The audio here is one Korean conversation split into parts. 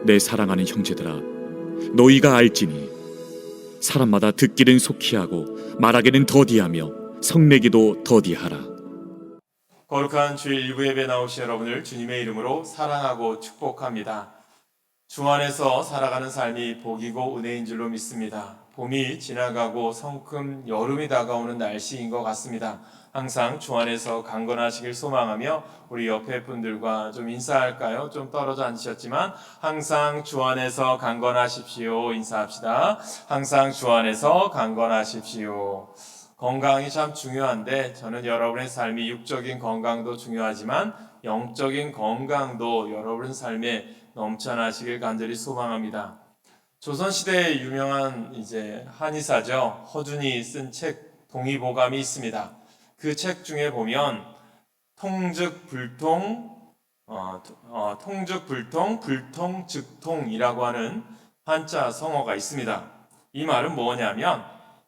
내 사랑하는 형제들아, 너희가 알지니 사람마다 듣기는 속히 하고 말하기는 더디하며 성내기도 더디하라. 거룩한 주일 일부 예배 나오신 여러분을 주님의 이름으로 사랑하고 축복합니다. 주 안에서 살아가는 삶이 복이고 은혜인 줄로 믿습니다. 봄이 지나가고 성큼 여름이 다가오는 날씨인 것 같습니다. 항상 주 안에서 강건하시길 소망하며 우리 옆에 분들과 좀 인사할까요? 좀 떨어져 앉으셨지만 항상 주 안에서 강건하십시오. 인사합시다. 항상 주 안에서 강건하십시오. 건강이 참 중요한데 저는 여러분의 삶이 육적인 건강도 중요하지만 영적인 건강도 여러분 삶에 넘쳐나시길 간절히 소망합니다. 조선시대의 유명한 한의사죠. 허준이 쓴 책 동의보감이 있습니다. 그 책 중에 보면 통즉불통, 불통즉통이라고 하는 한자 성어가 있습니다. 이 말은 뭐냐면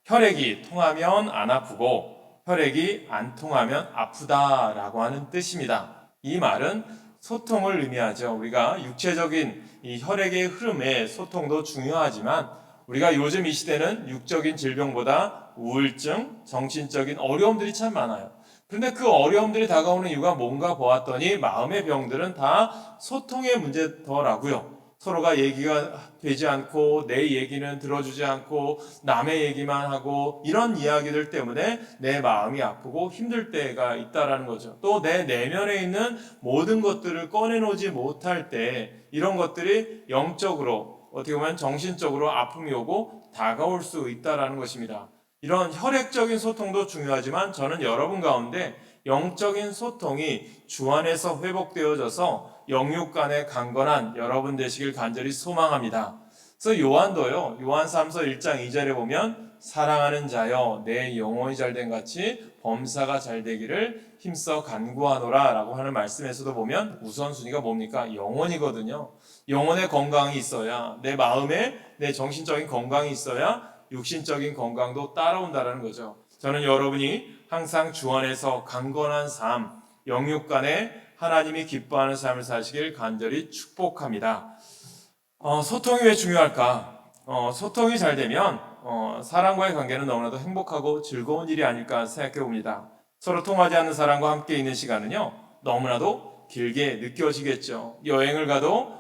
혈액이 통하면 안 아프고 혈액이 안 통하면 아프다라고 하는 뜻입니다. 이 말은 소통을 의미하죠. 우리가 육체적인 이 혈액의 흐름에 소통도 중요하지만 우리가 요즘 이 시대는 육적인 질병보다 우울증, 정신적인 어려움들이 참 많아요. 그런데 그 어려움들이 다가오는 이유가 뭔가 보았더니 마음의 병들은 다 소통의 문제더라고요. 서로가 얘기가 되지 않고 내 얘기는 들어주지 않고 남의 얘기만 하고 이런 이야기들 때문에 내 마음이 아프고 힘들 때가 있다라는 거죠. 또 내 내면에 있는 모든 것들을 꺼내놓지 못할 때 이런 것들이 영적으로 어떻게 보면 정신적으로 아픔이 오고 다가올 수 있다라는 것입니다. 이런 혈액적인 소통도 중요하지만 저는 여러분 가운데 영적인 소통이 주 안에서 회복되어져서 영육 간에 강건한 여러분 되시길 간절히 소망합니다. 그래서 요한도요. 요한 3서 1장 2절에 보면 사랑하는 자여 내 영혼이 잘된 같이 범사가 잘되기를 힘써 간구하노라 라고 하는 말씀에서도 보면 우선순위가 뭡니까? 영혼이거든요. 영혼의 건강이 있어야 내 마음에 내 정신적인 건강이 있어야 육신적인 건강도 따라온다는 거죠. 저는 여러분이 항상 주 안에서 강건한 삶, 영육 간에 하나님이 기뻐하는 삶을 사시길 간절히 축복합니다. 소통이 왜 중요할까? 소통이 잘 되면 사람과의 관계는 너무나도 행복하고 즐거운 일이 아닐까 생각해 봅니다. 서로 통하지 않는 사람과 함께 있는 시간은요, 너무나도 길게 느껴지겠죠. 여행을 가도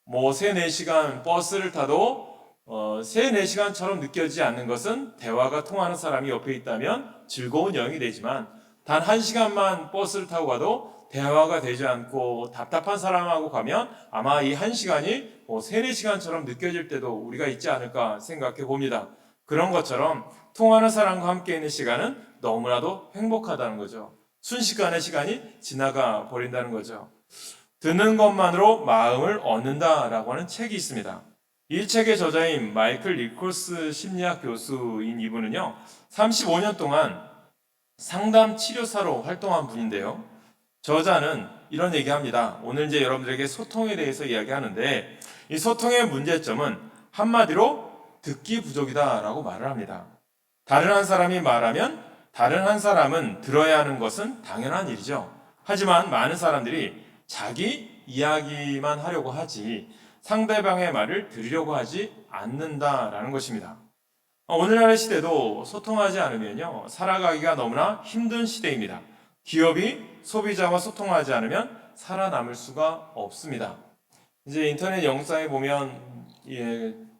3, 4시간 버스를 타도 3, 4시간처럼 느껴지지 않는 것은 대화가 통하는 사람이 옆에 있다면 즐거운 여행이 되지만 단 1시간만 버스를 타고 가도 대화가 되지 않고 답답한 사람하고 가면 아마 이 1시간이 3, 4시간처럼 느껴질 때도 우리가 있지 않을까 생각해 봅니다. 그런 것처럼 통하는 사람과 함께 있는 시간은 너무나도 행복하다는 거죠. 순식간에 시간이 지나가 버린다는 거죠. 듣는 것만으로 마음을 얻는다라고 하는 책이 있습니다. 이 책의 저자인 마이클 니콜스 심리학 교수인 이분은요, 35년 동안 상담 치료사로 활동한 분인데요. 저자는 이런 얘기합니다. 오늘 여러분들에게 소통에 대해서 이야기하는데 이 소통의 문제점은 한마디로 듣기 부족이다라고 말을 합니다. 다른 한 사람이 말하면 다른 한 사람은 들어야 하는 것은 당연한 일이죠. 하지만 많은 사람들이 자기 이야기만 하려고 하지 상대방의 말을 들으려고 하지 않는다라는 것입니다. 오늘날의 시대도 소통하지 않으면요, 살아가기가 너무나 힘든 시대입니다. 기업이 소비자와 소통하지 않으면 살아남을 수가 없습니다. 인터넷 영상에 보면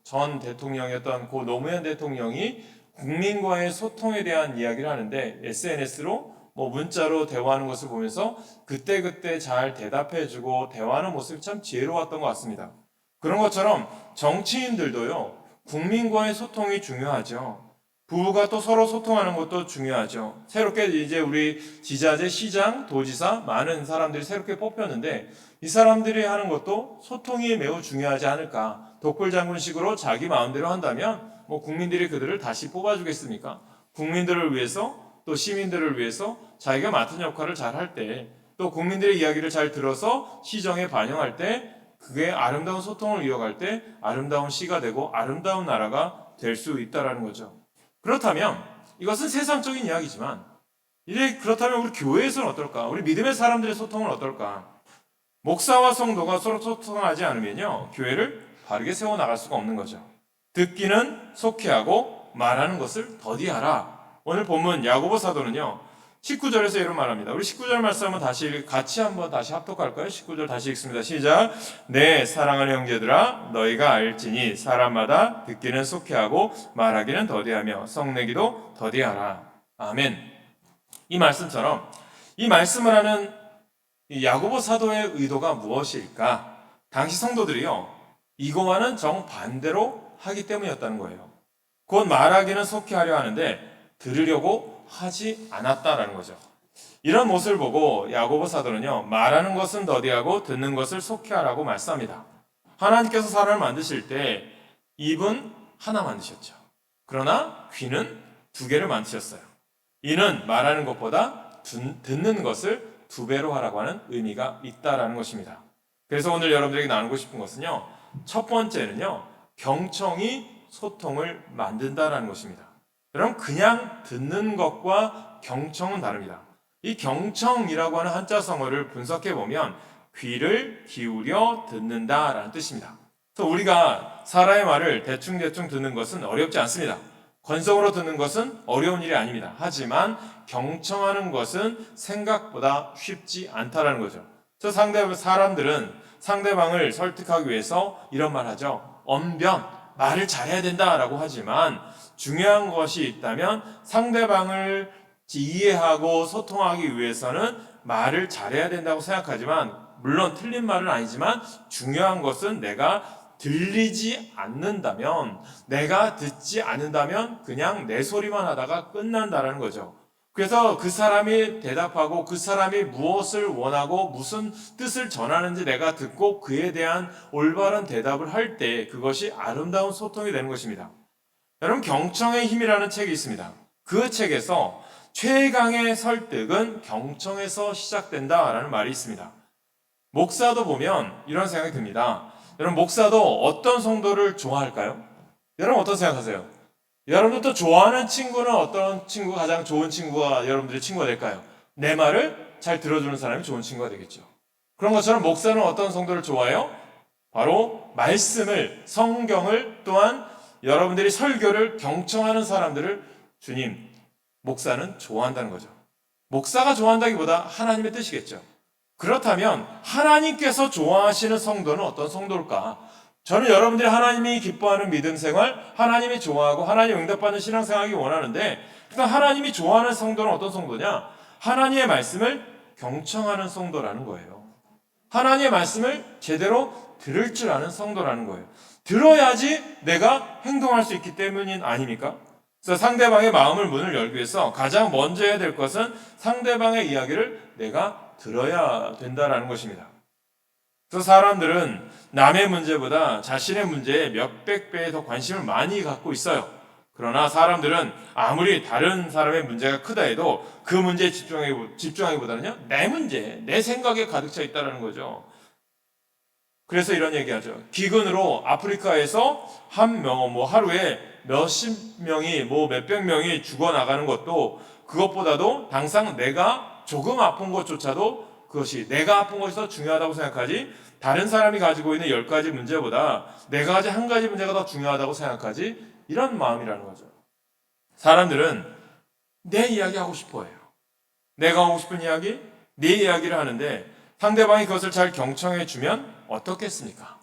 전 대통령이었던 고 노무현 대통령이 국민과의 소통에 대한 이야기를 하는데 SNS로 문자로 대화하는 것을 보면서 그때그때 잘 대답해주고 대화하는 모습이 참 지혜로웠던 것 같습니다. 그런 것처럼 정치인들도요, 국민과의 소통이 중요하죠. 부부가 또 서로 소통하는 것도 중요하죠. 새롭게 우리 지자체, 시장, 도지사 많은 사람들이 새롭게 뽑혔는데 이 사람들이 하는 것도 소통이 매우 중요하지 않을까. 독불장군식으로 자기 마음대로 한다면 국민들이 그들을 다시 뽑아주겠습니까? 국민들을 위해서 또 시민들을 위해서 자기가 맡은 역할을 잘 할 때 또 국민들의 이야기를 잘 들어서 시정에 반영할 때 그게 아름다운 소통을 이어갈 때 아름다운 시가 되고 아름다운 나라가 될 수 있다는 거죠. 그렇다면 이것은 세상적인 이야기지만 그렇다면 우리 교회에서는 어떨까? 우리 믿음의 사람들의 소통은 어떨까? 목사와 성도가 서로 소통하지 않으면요, 교회를 바르게 세워나갈 수가 없는 거죠. 듣기는 속히하고 말하는 것을 더디하라. 오늘 본문 야고보 사도는요, 19절에서 이런 말합니다. 우리 19절 말씀 한번 같이 한번 다시 합독할까요? 19절 다시 읽습니다. 시작. 내 사랑하는 형제들아, 너희가 알지니 사람마다 듣기는 속히하고 말하기는 더디하며 성내기도 더디하라. 아멘. 이 말씀처럼 이 말씀을 하는 이 야고보 사도의 의도가 무엇일까? 당시 성도들이요, 이거와는 정반대로 하기 때문이었다는 거예요. 곧 말하기는 속히 하려 하는데 들으려고 하지 않았다라는 거죠. 이런 모습을 보고 야고보 사도는요, 말하는 것은 더디하고 듣는 것을 속히 하라고 말씀합니다. 하나님께서 사람을 만드실 때 입은 하나 만드셨죠. 그러나 귀는 두 개를 만드셨어요. 이는 말하는 것보다 듣는 것을 두 배로 하라고 하는 의미가 있다라는 것입니다. 그래서 오늘 여러분들에게 나누고 싶은 것은요, 첫 번째는요, 경청이 소통을 만든다라는 것입니다. 여러분, 그냥 듣는 것과 경청은 다릅니다. 이 경청이라고 하는 한자성어를 분석해 보면 귀를 기울여 듣는다라는 뜻입니다. 그래서 우리가 사람의 말을 대충대충 듣는 것은 어렵지 않습니다. 건성으로 듣는 것은 어려운 일이 아닙니다. 하지만 경청하는 것은 생각보다 쉽지 않다라는 거죠. 그래서 사람들은 상대방을 설득하기 위해서 이런 말 하죠. 언변, 말을 잘해야 된다라고 하지만 중요한 것이 있다면 상대방을 이해하고 소통하기 위해서는 말을 잘해야 된다고 생각하지만, 물론 틀린 말은 아니지만 중요한 것은 내가 들리지 않는다면, 내가 듣지 않는다면 그냥 내 소리만 하다가 끝난다라는 거죠. 그래서 그 사람이 대답하고 그 사람이 무엇을 원하고 무슨 뜻을 전하는지 내가 듣고 그에 대한 올바른 대답을 할 때 그것이 아름다운 소통이 되는 것입니다. 여러분, 경청의 힘이라는 책이 있습니다. 그 책에서 최강의 설득은 경청에서 시작된다라는 말이 있습니다. 목사도 보면 이런 생각이 듭니다. 여러분, 목사도 어떤 성도를 좋아할까요? 여러분, 어떤 생각하세요? 여러분도 좋아하는 친구는 어떤 친구가 가장 좋은 친구가 여러분들의 친구가 될까요? 내 말을 잘 들어주는 사람이 좋은 친구가 되겠죠. 그런 것처럼 목사는 어떤 성도를 좋아해요? 바로 말씀을, 성경을, 또한 여러분들이 설교를 경청하는 사람들을 주님, 목사는 좋아한다는 거죠. 목사가 좋아한다기보다 하나님의 뜻이겠죠. 그렇다면 하나님께서 좋아하시는 성도는 어떤 성도일까? 저는 여러분들이 하나님이 기뻐하는 믿음 생활, 하나님이 좋아하고 하나님 응답받는 신앙생활하기 원하는데, 일단 하나님이 좋아하는 성도는 어떤 성도냐? 하나님의 말씀을 경청하는 성도라는 거예요. 하나님의 말씀을 제대로 들을 줄 아는 성도라는 거예요. 들어야지 내가 행동할 수 있기 때문인 아닙니까? 그래서 상대방의 마음을 문을 열기 위해서 가장 먼저 해야 될 것은 상대방의 이야기를 내가 들어야 된다라는 것입니다. 그래서 사람들은 남의 문제보다 자신의 문제에 몇백 배 더 관심을 많이 갖고 있어요. 그러나 사람들은 아무리 다른 사람의 문제가 크다 해도 그 문제에 집중하기보다는요, 내 문제, 내 생각에 가득 차 있다는 거죠. 그래서 이런 얘기하죠. 기근으로 아프리카에서 하루에 몇십 명이, 몇백 명이 죽어나가는 것도, 그것보다도 당장 내가 조금 아픈 것조차도 그것이 내가 아픈 것이 더 중요하다고 생각하지, 다른 사람이 가지고 있는 10가지 문제보다 내가 가진 한 가지 문제가 더 중요하다고 생각하지, 이런 마음이라는 거죠. 사람들은 내 이야기 하고 싶어 해요. 내가 하고 싶은 이야기, 내 이야기를 하는데 상대방이 그것을 잘 경청해 주면 어떻겠습니까?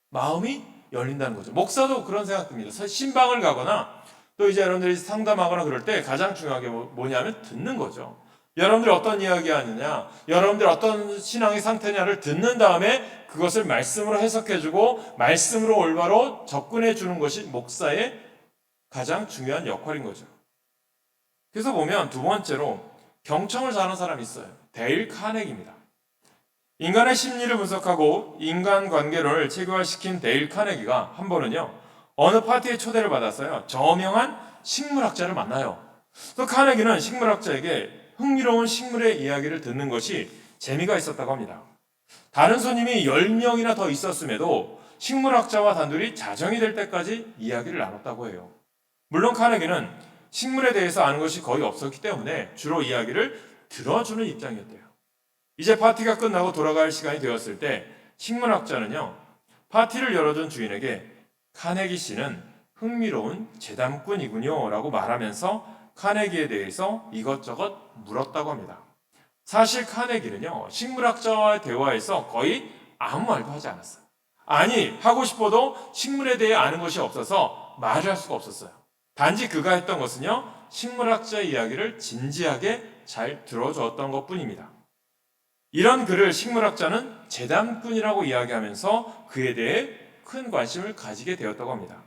마음이 열린다는 거죠. 목사도 그런 생각 듭니다. 신방을 가거나 또 이제 여러분들이 상담하거나 그럴 때 가장 중요한 게 뭐냐면 듣는 거죠. 여러분들이 어떤 이야기 하느냐, 여러분들이 어떤 신앙의 상태냐를 듣는 다음에 그것을 말씀으로 해석해주고 말씀으로 올바로 접근해 주는 것이 목사의 가장 중요한 역할인 거죠. 그래서 보면 두 번째로 경청을 잘하는 사람이 있어요. 데일 카네기입니다. 인간의 심리를 분석하고 인간관계론을 체계화시킨 데일 카네기가 한 번은요, 어느 파티에 초대를 받았어요. 저명한 식물학자를 만나요. 또 카네기는 식물학자에게 흥미로운 식물의 이야기를 듣는 것이 재미가 있었다고 합니다. 다른 손님이 10명이나 더 있었음에도 식물학자와 단둘이 자정이 될 때까지 이야기를 나눴다고 해요. 물론 카네기는 식물에 대해서 아는 것이 거의 없었기 때문에 주로 이야기를 들어주는 입장이었대요. 이제 파티가 끝나고 돌아갈 시간이 되었을 때 식물학자는요, 파티를 열어준 주인에게 카네기 씨는 흥미로운 재담꾼이군요 라고 말하면서 카네기에 대해서 이것저것 물었다고 합니다. 사실 카네기는요, 식물학자와의 대화에서 거의 아무 말도 하지 않았어요. 아니, 하고 싶어도 식물에 대해 아는 것이 없어서 말을 할 수가 없었어요. 단지 그가 했던 것은요, 식물학자의 이야기를 진지하게 잘 들어주었던 것 뿐입니다. 이런 그를 식물학자는 재담꾼이라고 이야기하면서 그에 대해 큰 관심을 가지게 되었다고 합니다.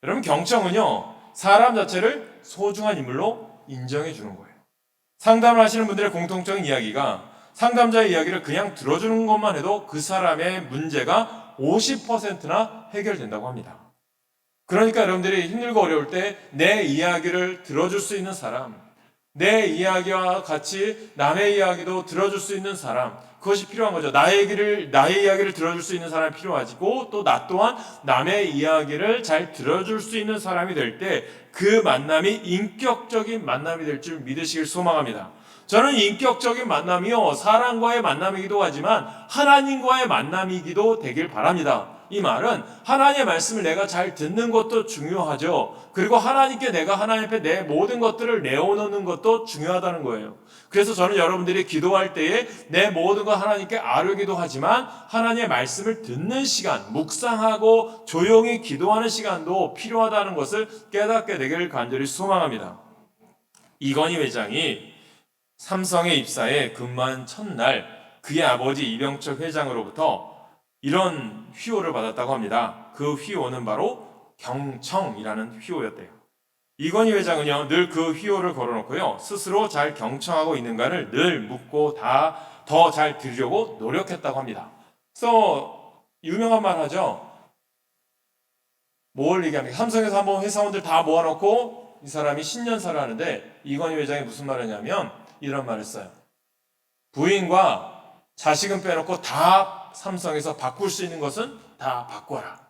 여러분, 경청은요, 사람 자체를 소중한 인물로 인정해 주는 거예요. 상담을 하시는 분들의 공통적인 이야기가 상담자의 이야기를 그냥 들어주는 것만 해도 그 사람의 문제가 50%나 해결된다고 합니다. 그러니까 여러분들이 힘들고 어려울 때 내 이야기를 들어줄 수 있는 사람, 내 이야기와 같이 남의 이야기도 들어줄 수 있는 사람, 그것이 필요한 거죠. 나의 이야기를 들어줄 수 있는 사람이 필요하고, 또 나 또한 남의 이야기를 잘 들어줄 수 있는 사람이 될 때 그 만남이 인격적인 만남이 될 줄 믿으시길 소망합니다. 저는 인격적인 만남이요, 사람과의 만남이기도 하지만 하나님과의 만남이기도 되길 바랍니다. 이 말은 하나님의 말씀을 내가 잘 듣는 것도 중요하죠. 그리고 하나님께 내가 하나님 앞에 내 모든 것들을 내어놓는 것도 중요하다는 거예요. 그래서 저는 여러분들이 기도할 때에 내 모든 것 하나님께 아뢰기도 하지만 하나님의 말씀을 듣는 시간, 묵상하고 조용히 기도하는 시간도 필요하다는 것을 깨닫게 되기를 간절히 소망합니다. 이건희 회장이 삼성에 입사해 근무한 첫날 그의 아버지 이병철 회장으로부터 이런 휘호를 받았다고 합니다. 그 휘호는 바로 경청이라는 휘호였대요. 이건희 회장은요, 늘 그 휘호를 걸어놓고요, 스스로 잘 경청하고 있는가를 늘 묻고 더 잘 들으려고 노력했다고 합니다. 그래서 유명한 말 하죠. 뭘 얘기합니까? 삼성에서 한번 회사원들 다 모아놓고 이 사람이 신년사를 하는데 이건희 회장이 무슨 말을 하냐면 이런 말을 써요. 부인과 자식은 빼놓고 다 삼성에서 바꿀 수 있는 것은 다 바꿔라.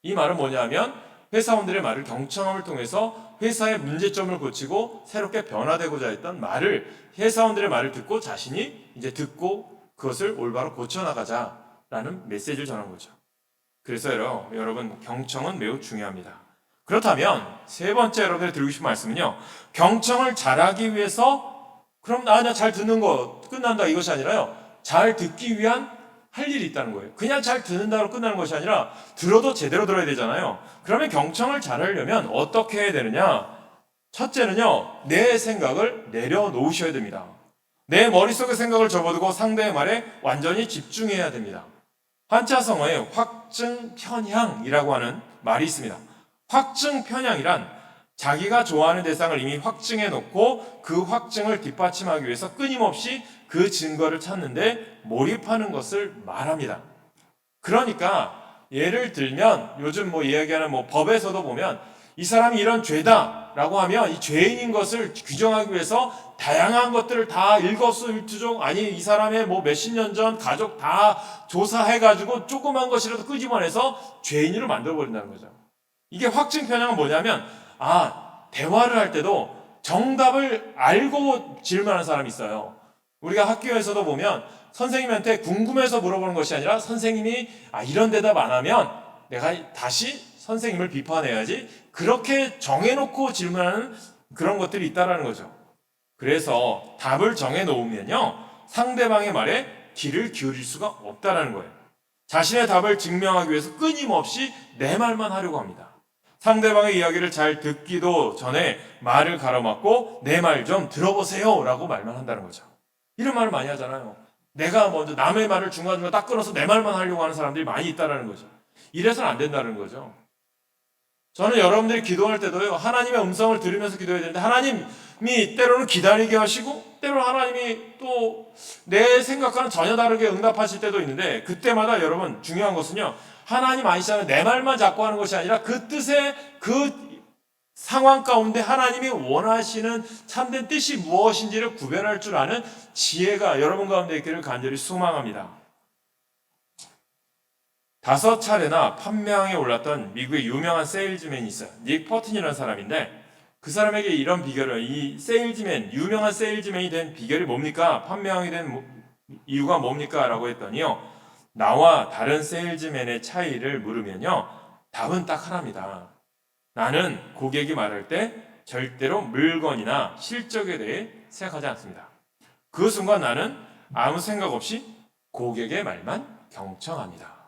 이 말은 뭐냐면 회사원들의 말을 경청함을 통해서 회사의 문제점을 고치고 새롭게 변화되고자 했던 말을, 회사원들의 말을 듣고 자신이 이제 듣고 그것을 올바로 고쳐나가자라는 메시지를 전한 거죠. 그래서 여러분, 경청은 매우 중요합니다. 그렇다면 세 번째 여러분들이 드리고 싶은 말씀은요, 경청을 잘하기 위해서 그럼 나 잘 듣는 거 끝난다 이것이 아니라요, 잘 듣기 위한 할 일이 있다는 거예요. 그냥 잘 듣는다로 끝나는 것이 아니라 들어도 제대로 들어야 되잖아요. 그러면 경청을 잘하려면 어떻게 해야 되느냐? 첫째는요, 내 생각을 내려놓으셔야 됩니다. 내 머릿속의 생각을 접어두고 상대의 말에 완전히 집중해야 됩니다. 한자성어에 확증편향이라고 하는 말이 있습니다. 확증편향이란 자기가 좋아하는 대상을 이미 확증해 놓고 그 확증을 뒷받침하기 위해서 끊임없이 그 증거를 찾는데 몰입하는 것을 말합니다. 그러니까 예를 들면 요즘 이야기하는 법에서도 보면 이 사람이 이런 죄다라고 하면 이 죄인인 것을 규정하기 위해서 다양한 것들을 다 일거수일투족, 아니 이 사람의 몇십 년 전 가족 다 조사해가지고 조그만 것이라도 끄집어내서 죄인으로 만들어버린다는 거죠. 이게 확증편향은 뭐냐면 대화를 할 때도 정답을 알고 질문하는 사람이 있어요. 우리가 학교에서도 보면 선생님한테 궁금해서 물어보는 것이 아니라 선생님이 이런 대답 안 하면 내가 다시 선생님을 비판해야지, 그렇게 정해놓고 질문하는 그런 것들이 있다라는 거죠. 그래서 답을 정해놓으면요, 상대방의 말에 귀를 기울일 수가 없다라는 거예요. 자신의 답을 증명하기 위해서 끊임없이 내 말만 하려고 합니다. 상대방의 이야기를 잘 듣기도 전에 말을 가로막고 내 말 좀 들어보세요 라고 말만 한다는 거죠. 이런 말을 많이 하잖아요. 내가 먼저 남의 말을 중간중간 딱 끊어서 내 말만 하려고 하는 사람들이 많이 있다는 거죠. 이래서는 안 된다는 거죠. 저는 여러분들이 기도할 때도요, 하나님의 음성을 들으면서 기도해야 되는데 하나님이 때로는 기다리게 하시고 때로는 하나님이 또 내 생각과는 전혀 다르게 응답하실 때도 있는데, 그때마다 여러분 중요한 것은요, 하나님 아니시잖아요. 내 말만 자꾸 하는 것이 아니라 그 뜻의 그 상황 가운데 하나님이 원하시는 참된 뜻이 무엇인지를 구별할 줄 아는 지혜가 여러분 가운데 있기를 간절히 소망합니다. 5차례나 판매왕에 올랐던 미국의 유명한 세일즈맨이 있어요. 닉 퍼튼이라는 사람인데, 그 사람에게 이런 비결을, 이 세일즈맨, 유명한 세일즈맨이 된 비결이 뭡니까? 판매왕이 된 이유가 뭡니까? 라고 했더니요. 나와 다른 세일즈맨의 차이를 물으면요. 답은 딱 하나입니다. 나는 고객이 말할 때 절대로 물건이나 실적에 대해 생각하지 않습니다. 그 순간 나는 아무 생각 없이 고객의 말만 경청합니다.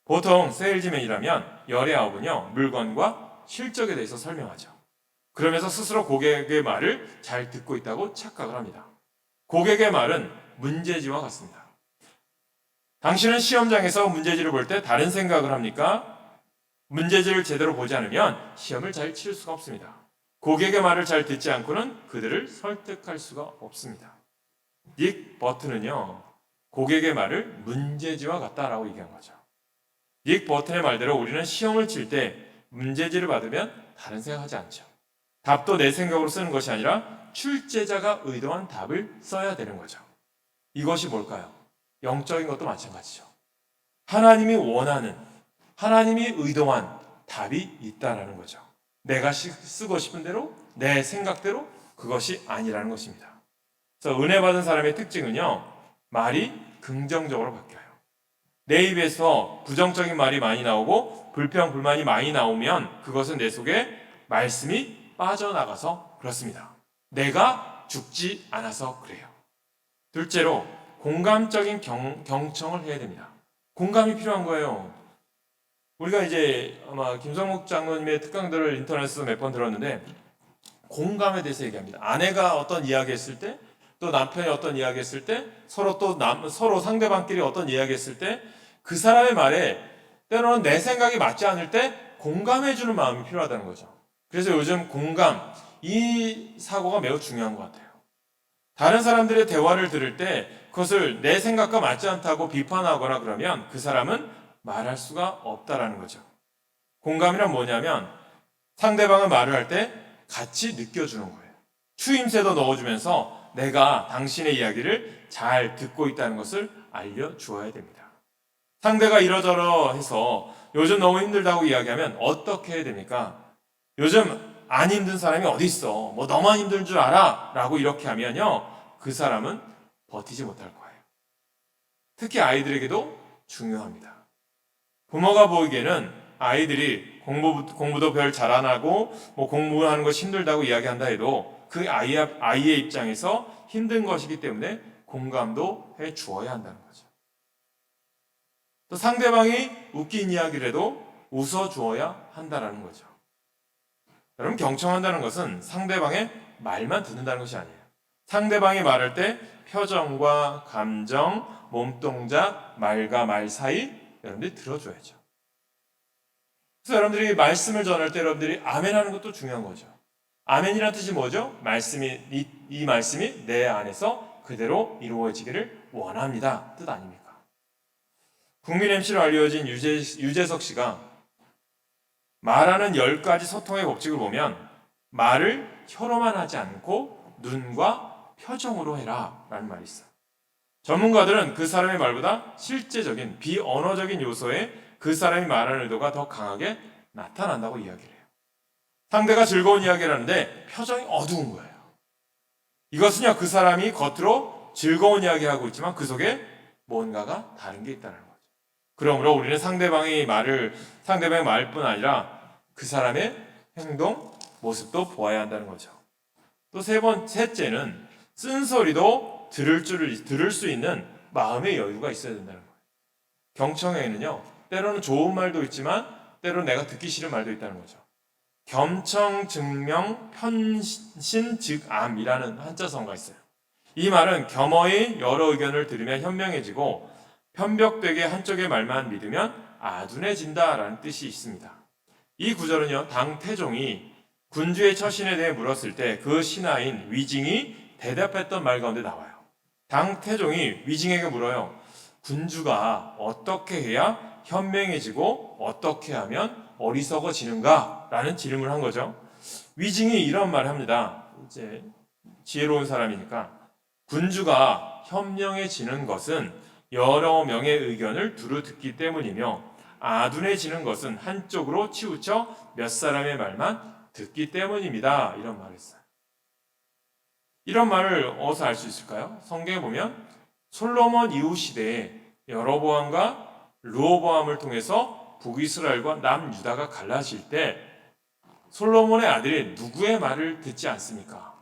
보통 세일즈맨이라면 열의 아홉은요, 물건과 실적에 대해서 설명하죠. 그러면서 스스로 고객의 말을 잘 듣고 있다고 착각을 합니다. 고객의 말은 문제지와 같습니다. 당신은 시험장에서 문제지를 볼 때 다른 생각을 합니까? 문제지를 제대로 보지 않으면 시험을 잘 치를 수가 없습니다. 고객의 말을 잘 듣지 않고는 그들을 설득할 수가 없습니다. 닉 버튼은요, 고객의 말을 문제지와 같다라고 얘기한 거죠. 닉 버튼의 말대로 우리는 시험을 칠 때 문제지를 받으면 다른 생각하지 않죠. 답도 내 생각으로 쓰는 것이 아니라 출제자가 의도한 답을 써야 되는 거죠. 이것이 뭘까요? 영적인 것도 마찬가지죠. 하나님이 원하는, 하나님이 의도한 답이 있다라는 거죠. 내가 쓰고 싶은 대로, 내 생각대로 그것이 아니라는 것입니다. 그래서 은혜 받은 사람의 특징은요, 말이 긍정적으로 바뀌어요. 내 입에서 부정적인 말이 많이 나오고 불평, 불만이 많이 나오면 그것은 내 속에 말씀이 빠져나가서 그렇습니다. 내가 죽지 않아서 그래요. 둘째로 공감적인 경청을 해야 됩니다. 공감이 필요한 거예요. 우리가 이제 아마 김성목 장로님의 특강들을 인터넷에서 몇 번 들었는데 공감에 대해서 얘기합니다. 아내가 어떤 이야기 했을 때, 또 남편이 어떤 이야기 했을 때, 서로 상대방끼리 어떤 이야기 했을 때, 그 사람의 말에 때로는 내 생각이 맞지 않을 때 공감해주는 마음이 필요하다는 거죠. 그래서 요즘 공감, 이 사고가 매우 중요한 것 같아요. 다른 사람들의 대화를 들을 때 그것을 내 생각과 맞지 않다고 비판하거나 그러면 그 사람은 말할 수가 없다라는 거죠. 공감이란 뭐냐면 상대방은 말을 할 때 같이 느껴주는 거예요. 추임새도 넣어주면서 내가 당신의 이야기를 잘 듣고 있다는 것을 알려주어야 됩니다. 상대가 이러저러 해서 요즘 너무 힘들다고 이야기하면 어떻게 해야 됩니까? 요즘 안 힘든 사람이 어디 있어? 뭐 너만 힘든 줄 알아? 라고 이렇게 하면요, 그 사람은 버티지 못할 거예요. 특히 아이들에게도 중요합니다. 부모가 보기에는 아이들이 공부도 별 잘 안 하고 뭐 공부하는 것이 힘들다고 이야기한다 해도 그 아이의 입장에서 힘든 것이기 때문에 공감도 해 주어야 한다는 거죠. 또 상대방이 웃긴 이야기를 해도 웃어 주어야 한다는 거죠. 여러분, 경청한다는 것은 상대방의 말만 듣는다는 것이 아니에요. 상대방이 말할 때 표정과 감정, 몸동작, 말과 말 사이 여러분들이 들어줘야죠. 그래서 여러분들이 말씀을 전할 때 여러분들이 아멘 하는 것도 중요한 거죠. 아멘이라는 뜻이 뭐죠? 이 말씀이 내 안에서 그대로 이루어지기를 원합니다. 뜻 아닙니까? 국민 MC로 알려진 유재석 씨가 말하는 10가지 소통의 법칙을 보면 말을 혀로만 하지 않고 눈과 표정으로 해라 라는 말이 있어요. 전문가들은 그 사람의 말보다 실제적인 비언어적인 요소에 그 사람이 말하는 의도가 더 강하게 나타난다고 이야기를 해요. 상대가 즐거운 이야기를 하는데 표정이 어두운 거예요. 이것은요, 그 사람이 겉으로 즐거운 이야기하고 있지만 그 속에 뭔가가 다른 게 있다는 거죠. 그러므로 우리는 상대방의 말뿐 아니라 그 사람의 행동, 모습도 보아야 한다는 거죠. 또 셋째는 쓴소리도 들을 수 있는 마음의 여유가 있어야 된다는 거예요. 경청에는요, 때로는 좋은 말도 있지만 때로는 내가 듣기 싫은 말도 있다는 거죠. 겸청증명 편신즉암이라는 한자성어가 있어요. 이 말은 겸허히 여러 의견을 들으면 현명해지고 편벽되게 한쪽의 말만 믿으면 아둔해진다라는 뜻이 있습니다. 이 구절은요, 당 태종이 군주의 처신에 대해 물었을 때 그 신하인 위징이 대답했던 말 가운데 나와요. 당 태종이 위징에게 물어요. 군주가 어떻게 해야 현명해지고 어떻게 하면 어리석어지는가? 라는 질문을 한 거죠. 위징이 이런 말을 합니다. 이제 지혜로운 사람이니까 군주가 현명해지는 것은 여러 명의 의견을 두루 듣기 때문이며 아둔해지는 것은 한쪽으로 치우쳐 몇 사람의 말만 듣기 때문입니다. 이런 말을 했어요. 이런 말을 어디서 알 수 있을까요? 성경에 보면 솔로몬 이후 시대에 여로보암과 르호보암을 통해서 북이스라엘과 남유다가 갈라질 때 솔로몬의 아들이 누구의 말을 듣지 않습니까?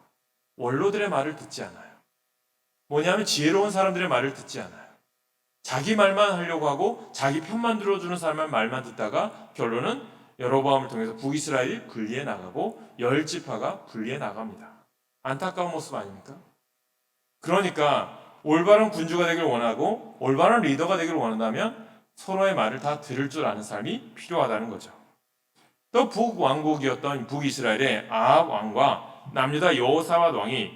원로들의 말을 듣지 않아요. 뭐냐면 지혜로운 사람들의 말을 듣지 않아요. 자기 말만 하려고 하고 자기 편만 들어주는 사람의 말만 듣다가 결론은 여로보암을 통해서 북이스라엘이 분리해 나가고 10지파가 분리해 나갑니다. 안타까운 모습 아닙니까? 그러니까 올바른 군주가 되길 원하고 올바른 리더가 되길 원한다면 서로의 말을 다 들을 줄 아는 사람이 필요하다는 거죠. 또 북왕국이었던 북이스라엘의 아합 왕과 남유다 여호사밧 왕이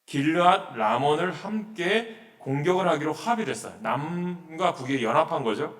길르앗 라몬을 함께 공격을 하기로 합의를 했어요. 남과 북이 연합한 거죠.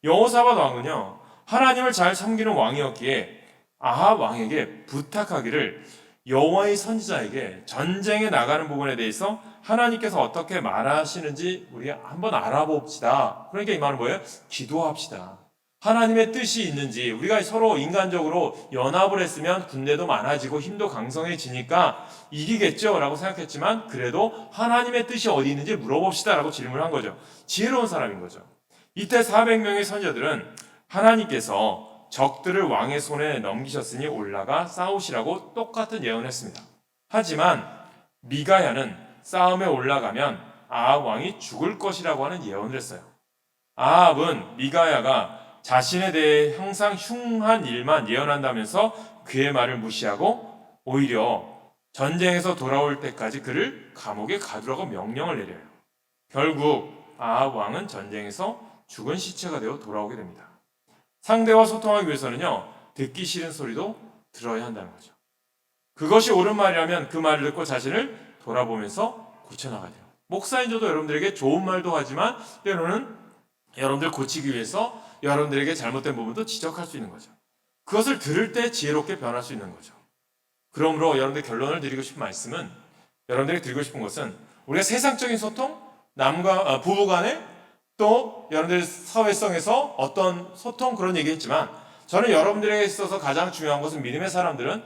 여호사밧 왕은요, 하나님을 잘 섬기는 왕이었기에 아합 왕에게 부탁하기를 여호와의 선지자에게 전쟁에 나가는 부분에 대해서 하나님께서 어떻게 말하시는지 우리가 한번 알아봅시다. 그러니까 이 말은 뭐예요? 기도합시다. 하나님의 뜻이 있는지, 우리가 서로 인간적으로 연합을 했으면 군대도 많아지고 힘도 강성해지니까 이기겠죠 라고 생각했지만 그래도 하나님의 뜻이 어디 있는지 물어봅시다 라고 질문한 거죠. 지혜로운 사람인 거죠. 이때 400명의 선지자들은 하나님께서 적들을 왕의 손에 넘기셨으니 올라가 싸우시라고 똑같은 예언을 했습니다. 하지만 미가야는 싸움에 올라가면 아합 왕이 죽을 것이라고 하는 예언을 했어요. 아합은 미가야가 자신에 대해 항상 흉한 일만 예언한다면서 그의 말을 무시하고 오히려 전쟁에서 돌아올 때까지 그를 감옥에 가두라고 명령을 내려요. 결국 아합 왕은 전쟁에서 죽은 시체가 되어 돌아오게 됩니다. 상대와 소통하기 위해서는요, 듣기 싫은 소리도 들어야 한다는 거죠. 그것이 옳은 말이라면 그 말을 듣고 자신을 돌아보면서 고쳐나가야 돼요. 목사인 저도 여러분들에게 좋은 말도 하지만 때로는 여러분들 고치기 위해서 여러분들에게 잘못된 부분도 지적할 수 있는 거죠. 그것을 들을 때 지혜롭게 변할 수 있는 거죠. 그러므로 여러분들 결론을 드리고 싶은 말씀은, 여러분들에게 드리고 싶은 것은 우리가 세상적인 소통, 부부 간에 또 여러분들 사회성에서 어떤 소통 그런 얘기했지만 저는 여러분들에게 있어서 가장 중요한 것은 믿음의 사람들은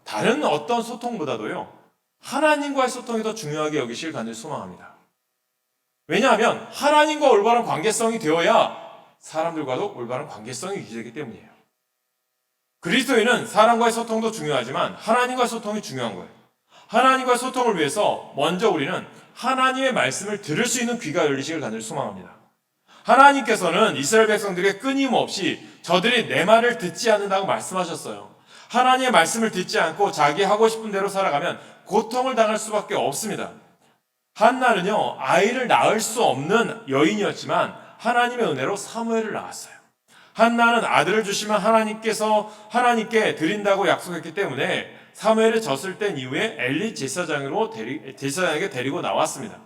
다른 어떤 소통보다도요 하나님과의 소통이 더 중요하게 여기실 간절히 소망합니다. 왜냐하면 하나님과 올바른 관계성이 되어야 사람들과도 올바른 관계성이 유지되기 때문이에요. 그리스도인은 사람과의 소통도 중요하지만 하나님과의 소통이 중요한 거예요. 하나님과의 소통을 위해서 먼저 우리는 하나님의 말씀을 들을 수 있는 귀가 열리시길 간절히 소망합니다. 하나님께서는 이스라엘 백성들에게 끊임없이 저들이 내 말을 듣지 않는다고 말씀하셨어요. 하나님의 말씀을 듣지 않고 자기 하고 싶은 대로 살아가면 고통을 당할 수밖에 없습니다. 한나는요, 아이를 낳을 수 없는 여인이었지만 하나님의 은혜로 사무엘을 낳았어요. 한나는 아들을 주시면 하나님께 드린다고 약속했기 때문에 사무엘이 졌을 땐 이후에 엘리 제사장에게 데리고 나왔습니다.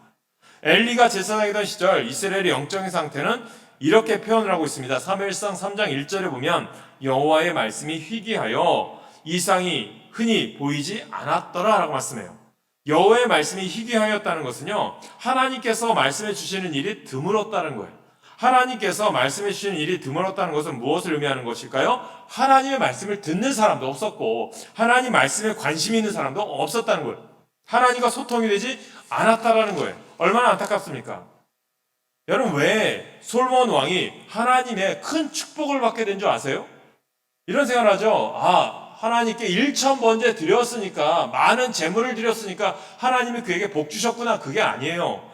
엘리가 제사장이던 시절 이스라엘의 영적인 상태는 이렇게 표현을 하고 있습니다. 사무엘상 3장 1절에 보면 여호와의 말씀이 희귀하여 이상이 흔히 보이지 않았더라 라고 말씀해요. 여호와의 말씀이 희귀하였다는 것은요, 하나님께서 말씀해 주시는 일이 드물었다는 거예요. 하나님께서 말씀해 주시는 일이 드물었다는 것은 무엇을 의미하는 것일까요? 하나님의 말씀을 듣는 사람도 없었고 하나님 말씀에 관심이 있는 사람도 없었다는 거예요. 하나님과 소통이 되지 않았다라는 거예요. 얼마나 안타깝습니까? 여러분, 왜 솔몬 왕이 하나님의 큰 축복을 받게 된 줄 아세요? 이런 생각을 하죠. 하나님께 1,000번째 드렸으니까, 많은 재물을 드렸으니까 하나님이 그에게 복 주셨구나. 그게 아니에요.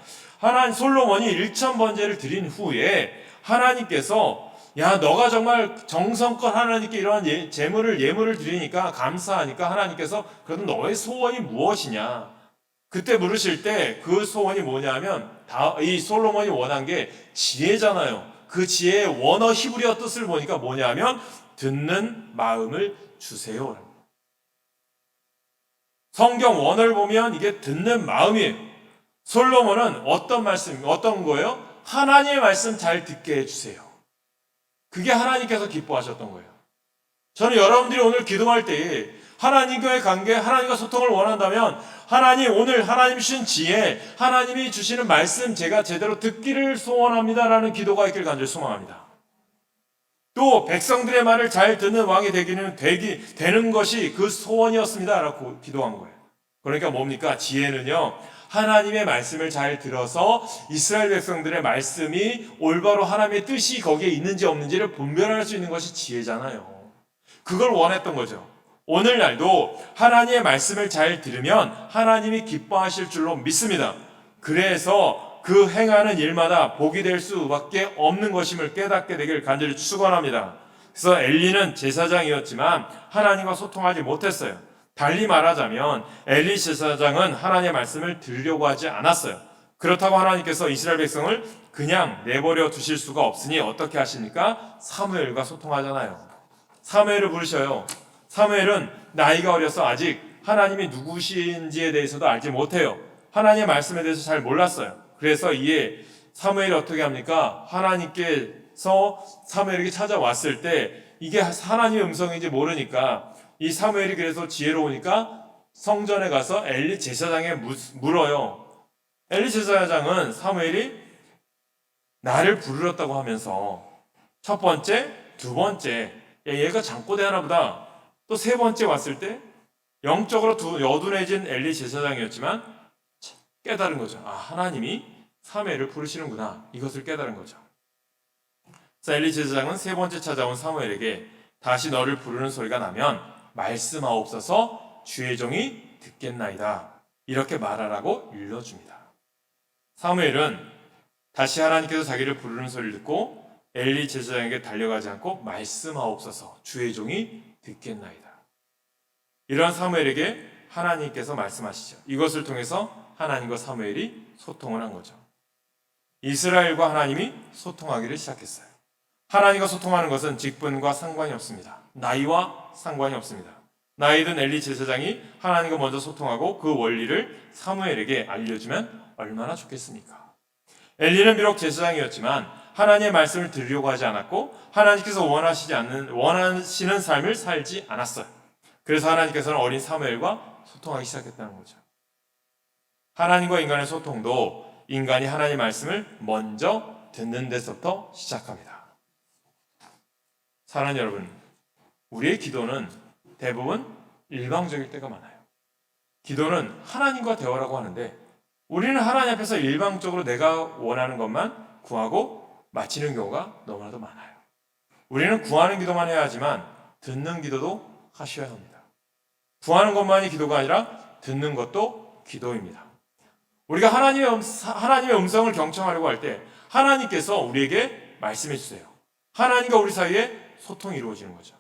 솔로몬이 1,000번째를 드린 후에 하나님께서 너가 정말 정성껏 하나님께 이러한 예물을 드리니까 감사하니까 하나님께서 그래도 너의 소원이 무엇이냐? 그때 물으실 때 그 소원이 뭐냐면 이 솔로몬이 원한 게 지혜잖아요. 그 지혜의 원어 히브리어 뜻을 보니까 뭐냐면 듣는 마음을 주세요. 성경 원어를 보면 이게 듣는 마음이에요. 솔로몬은 어떤 거예요? 하나님의 말씀 잘 듣게 해주세요. 그게 하나님께서 기뻐하셨던 거예요. 저는 여러분들이 오늘 기도할 때에 하나님과의 관계, 하나님과 소통을 원한다면 오늘 하나님 주신 지혜, 하나님이 주시는 말씀 제가 제대로 듣기를 소원합니다라는 기도가 있길 간절히 소망합니다. 또 백성들의 말을 잘 듣는 왕이 되는 것이 그 소원이었습니다라고 기도한 거예요. 그러니까 뭡니까? 지혜는요, 하나님의 말씀을 잘 들어서 이스라엘 백성들의 말씀이 올바로 하나님의 뜻이 거기에 있는지 없는지를 분별할 수 있는 것이 지혜잖아요. 그걸 원했던 거죠. 오늘날도 하나님의 말씀을 잘 들으면 하나님이 기뻐하실 줄로 믿습니다. 그래서 그 행하는 일마다 복이 될 수밖에 없는 것임을 깨닫게 되길 간절히 축원합니다. 그래서 엘리는 제사장이었지만 하나님과 소통하지 못했어요. 달리 말하자면 엘리 제사장은 하나님의 말씀을 들으려고 하지 않았어요. 그렇다고 하나님께서 이스라엘 백성을 그냥 내버려 두실 수가 없으니 어떻게 하십니까? 사무엘과 소통하잖아요. 사무엘을 부르셔요. 사무엘은 나이가 어려서 아직 하나님이 누구신지에 대해서도 알지 못해요. 하나님의 말씀에 대해서 잘 몰랐어요. 그래서 이에 사무엘이 어떻게 합니까? 하나님께서 사무엘에게 찾아왔을 때 이게 하나님의 음성인지 모르니까 이 사무엘이 그래서 지혜로우니까 성전에 가서 엘리 제사장에 물어요. 엘리 제사장은 사무엘이 나를 부르렀다고 하면서 첫 번째, 두 번째, 얘가 잠꼬대하나 보다. 또 세 번째 왔을 때 영적으로 여둔해진 엘리 제사장이었지만 깨달은 거죠. 아, 하나님이 사무엘을 부르시는구나. 이것을 깨달은 거죠. 그래서 엘리 제사장은 세 번째 찾아온 사무엘에게 다시 너를 부르는 소리가 나면 말씀하옵소서 주의 종이 듣겠나이다. 이렇게 말하라고 일러줍니다. 사무엘은 다시 하나님께서 자기를 부르는 소리를 듣고 엘리 제사장에게 달려가지 않고 말씀하옵소서 주의 종이 듣겠나이다. 이러한 사무엘에게 하나님께서 말씀하시죠. 이것을 통해서 하나님과 사무엘이 소통을 한 거죠. 이스라엘과 하나님이 소통하기를 시작했어요. 하나님과 소통하는 것은 직분과 상관이 없습니다. 나이와 상관이 없습니다. 나이든 엘리 제사장이 하나님과 먼저 소통하고 그 원리를 사무엘에게 알려주면 얼마나 좋겠습니까? 엘리는 비록 제사장이었지만 하나님의 말씀을 들으려고 하지 않았고 하나님께서 원하시는 삶을 살지 않았어요. 그래서 하나님께서는 어린 사무엘과 소통하기 시작했다는 거죠. 하나님과 인간의 소통도 인간이 하나님의 말씀을 먼저 듣는 데서부터 시작합니다. 사랑하는 여러분, 우리의 기도는 대부분 일방적일 때가 많아요. 기도는 하나님과 대화라고 하는데 우리는 하나님 앞에서 일방적으로 내가 원하는 것만 구하고 마치는 경우가 너무나도 많아요. 우리는 구하는 기도만 해야 하지만 듣는 기도도 하셔야 합니다. 구하는 것만이 기도가 아니라 듣는 것도 기도입니다. 우리가 하나님의 음성을 경청하려고 할 때 하나님께서 우리에게 말씀해 주세요. 하나님과 우리 사이에 소통이 이루어지는 거죠.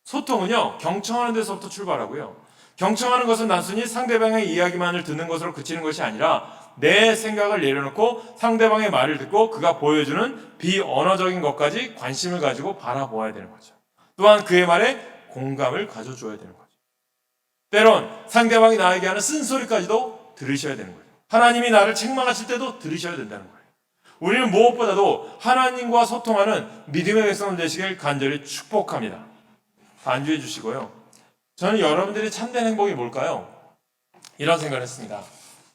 소통은요, 경청하는 데서부터 출발하고요. 경청하는 것은 단순히 상대방의 이야기만을 듣는 것으로 그치는 것이 아니라 내 생각을 내려놓고 상대방의 말을 듣고 그가 보여주는 비언어적인 것까지 관심을 가지고 바라보아야 되는 거죠. 또한 그의 말에 공감을 가져줘야 되는 거죠. 때론 상대방이 나에게 하는 쓴소리까지도 들으셔야 되는 거예요. 하나님이 나를 책망하실 때도 들으셔야 된다는 거예요. 우리는 무엇보다도 하나님과 소통하는 믿음의 백성 되시길 간절히 축복합니다. 반주해 주시고요. 저는 여러분들이 참된 행복이 뭘까요? 이런 생각을 했습니다.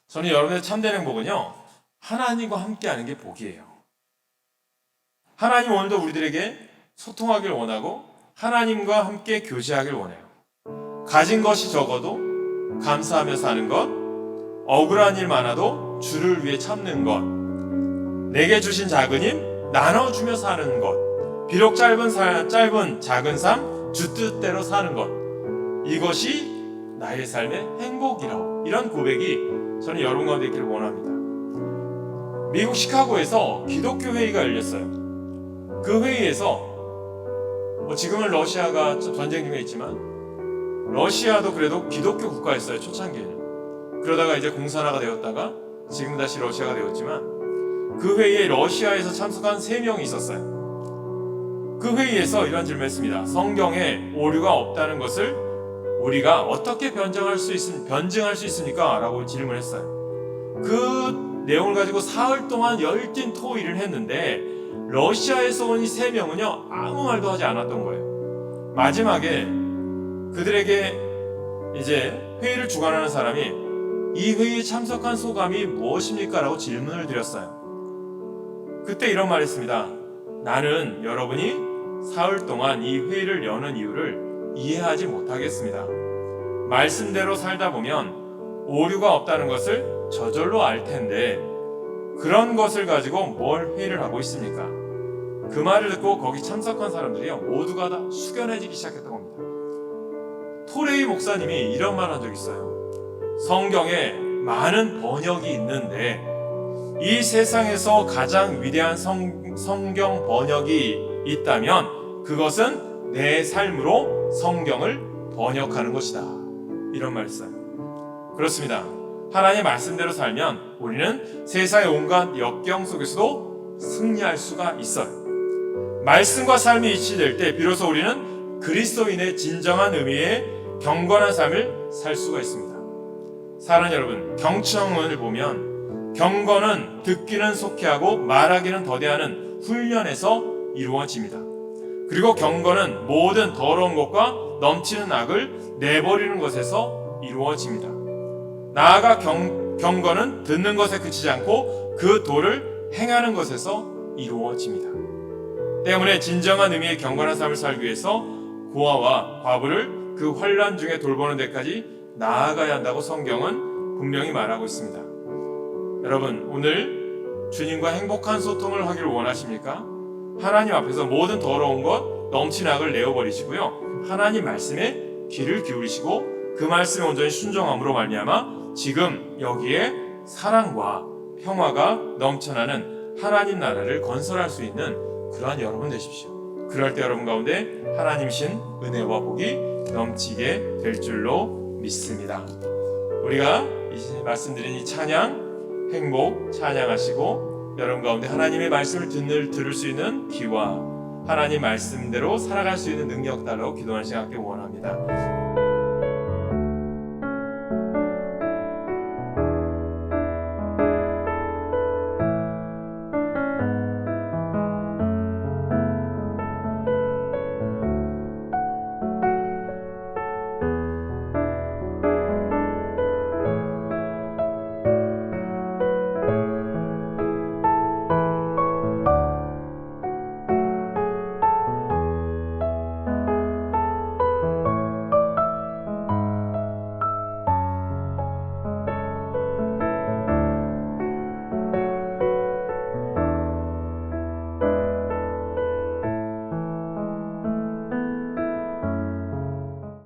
저는 여러분의 참된 행복은요, 하나님과 함께하는 게 복이에요. 하나님 오늘도 우리들에게 소통하길 원하고 하나님과 함께 교제하길 원해요. 가진 것이 적어도 감사하며 사는 것, 억울한 일 많아도 주를 위해 참는 것, 내게 주신 작은 힘 나눠주며 사는 것, 비록 짧은 작은 삶 주 뜻대로 사는 것, 이것이 나의 삶의 행복이라고, 이런 고백이 저는 여러분 가운데 있기를 원합니다. 미국 시카고에서 기독교 회의가 열렸어요. 그 회의에서 지금은 러시아가 전쟁 중에 있지만 러시아도 그래도 기독교 국가였어요. 초창기에는. 그러다가 이제 공산화가 되었다가 지금 다시 러시아가 되었지만 그 회의에 러시아에서 참석한 3명이 있었어요. 그 회의에서 이런 질문을 했습니다. 성경에 오류가 없다는 것을 우리가 어떻게 변증할 수 있습니까? 라고 질문했어요. 그 내용을 가지고 사흘 동안 열띤 토의를 했는데 러시아에서 온 이 3명은요 아무 말도 하지 않았던 거예요. 마지막에 그들에게 이제 회의를 주관하는 사람이 이 회의에 참석한 소감이 무엇입니까? 라고 질문을 드렸어요. 그때 이런 말 했습니다. 나는 여러분이 사흘 동안 이 회의를 여는 이유를 이해하지 못하겠습니다. 말씀대로 살다 보면 오류가 없다는 것을 저절로 알 텐데 그런 것을 가지고 뭘 회의를 하고 있습니까? 그 말을 듣고 거기 참석한 사람들이요 모두가 다 숙연해지기 시작했던 겁니다. 토레이 목사님이 이런 말 한 적 있어요. 성경에 많은 번역이 있는데 이 세상에서 가장 위대한 성경 번역이 있다면 그것은 내 삶으로 성경을 번역하는 것이다. 이런 말 했어요. 그렇습니다. 하나님의 말씀대로 살면 우리는 세상의 온갖 역경 속에서도 승리할 수가 있어요. 말씀과 삶이 일치될 때 비로소 우리는 그리스도인의 진정한 의미의 경건한 삶을 살 수가 있습니다. 사랑하는 여러분, 경청을 보면 경건은 듣기는 속히하고 말하기는 더디하는 훈련에서 이루어집니다. 그리고 경건은 모든 더러운 것과 넘치는 악을 내버리는 것에서 이루어집니다. 나아가 경건은 듣는 것에 그치지 않고 그 도를 행하는 것에서 이루어집니다. 때문에 진정한 의미의 경건한 삶을 살기 위해서 고아와 과부를 그 환난 중에 돌보는 데까지 나아가야 한다고 성경은 분명히 말하고 있습니다. 여러분, 오늘 주님과 행복한 소통을 하기를 원하십니까? 하나님 앞에서 모든 더러운 것, 넘치는 악을 내어버리시고요. 하나님 말씀에 귀를 기울이시고 그 말씀에 온전히 순종함으로 말미암아 지금 여기에 사랑과 평화가 넘쳐나는 하나님 나라를 건설할 수 있는 그러한 여러분 되십시오. 그럴 때 여러분 가운데 하나님신 은혜와 복이 넘치게 될 줄로 믿습니다. 우리가 이 말씀드린 이 찬양, 행복 찬양하시고 여러분 가운데 하나님의 말씀을 들을 수 있는 귀와 하나님 말씀대로 살아갈 수 있는 능력 달라고 기도하는 시간 갖기 원합니다.